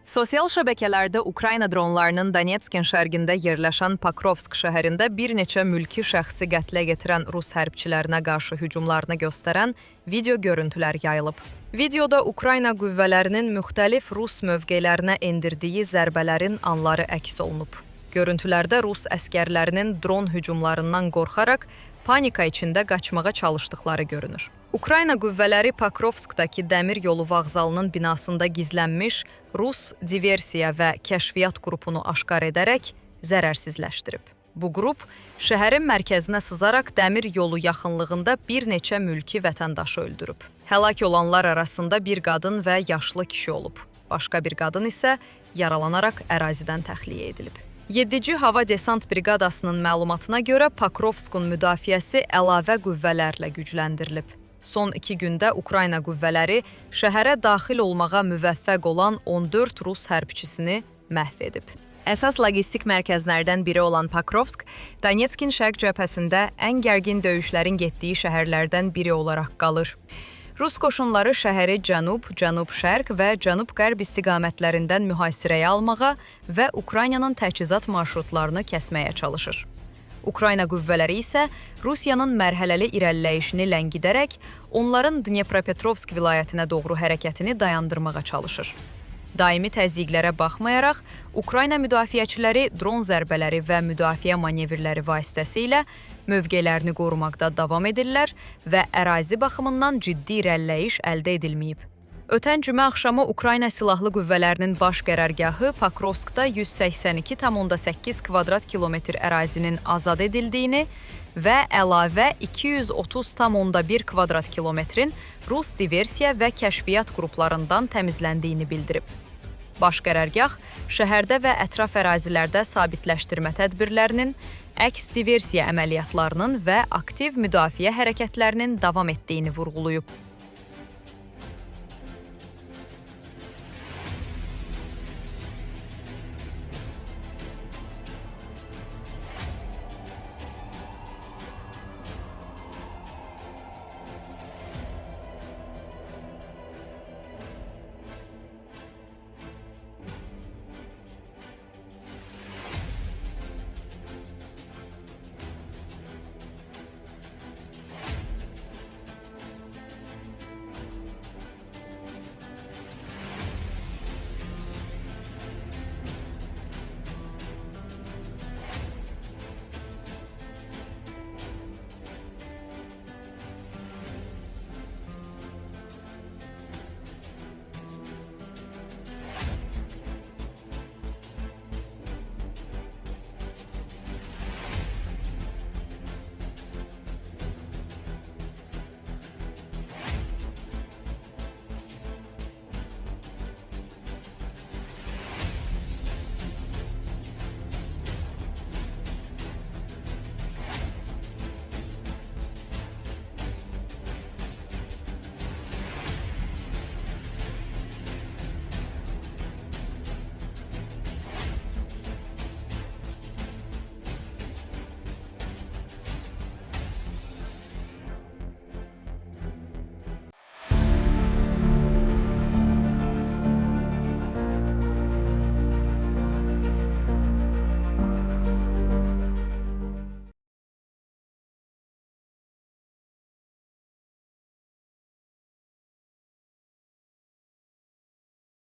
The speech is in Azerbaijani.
Sosial şəbəkələrdə Ukrayna dronlarının Donetskin şərqində yerləşən Pokrovsk şəhərində bir neçə mülki şəxsi qətlə yetirən Rus hərbçilərinə qarşı hücumlarını göstərən video görüntülər yayılıb. Videoda Ukrayna qüvvələrinin müxtəlif Rus mövqelərinə endirdiyi zərbələrin anları əks olunub. Görüntülərdə Rus əskərlərinin dron hücumlarından qorxaraq panika içində qaçmağa çalışdıqları görünür. Ukrayna qüvvələri Pokrovskdakı dəmir yolu vağzalının binasında gizlənmiş Rus diversiya və kəşfiyyat qrupunu aşkar edərək zərərsizləşdirib. Bu qrup şəhərin mərkəzinə sızaraq dəmir yolu yaxınlığında bir neçə mülki vətəndaşı öldürüb. Həlak olanlar arasında bir qadın və yaşlı kişi olub. Başqa bir qadın isə yaralanaraq ərazidən təxliyə edilib. 7-ci Hava Desant Briqadasının məlumatına görə Pokrovskun müdafiəsi əlavə qüvvələrlə gücləndirilib. Son 2 gündə Ukrayna qüvvələri şəhərə daxil olmağa müvəffəq olan 14 Rus hərbçisini məhv edib. Əsas logistik mərkəzlərdən biri olan Pokrovsk, Donetskin şərq cəbhəsində ən gərgin döyüşlərin getdiyi şəhərlərdən biri olaraq qalır. Rus qoşunları şəhəri cənub, cənub-şərq və cənub-qərb istiqamətlərindən mühasirəyə almağa və Ukraynanın təchizat marşrutlarını kəsməyə çalışır. Ukrayna qüvvələri isə Rusiyanın mərhələli irəliləyişini ləngidərək onların Dnepropetrovsk vilayətinə doğru hərəkətini dayandırmağa çalışır. Daimi təzyiqlərə baxmayaraq, Ukrayna müdafiəçiləri dron zərbələri və müdafiə manevrləri vasitəsilə mövqelərini qorumaqda davam edirlər və ərazi baxımından ciddi irəliləyiş əldə edilməyib. Ötən cümə axşamı Ukrayna Silahlı Qüvvələrinin baş qərargahı Pokrovskda 182,8 kvadrat kilometr ərazinin azad edildiyini və əlavə 230,1 kvadrat kilometrin Rus diversiya və kəşfiyyat qruplarından təmizləndiyini bildirib. Baş qərargah şəhərdə və ətraf ərazilərdə sabitləşdirmə tədbirlərinin, əks diversiya əməliyyatlarının və aktiv müdafiə hərəkətlərinin davam etdiyini vurğulayıb.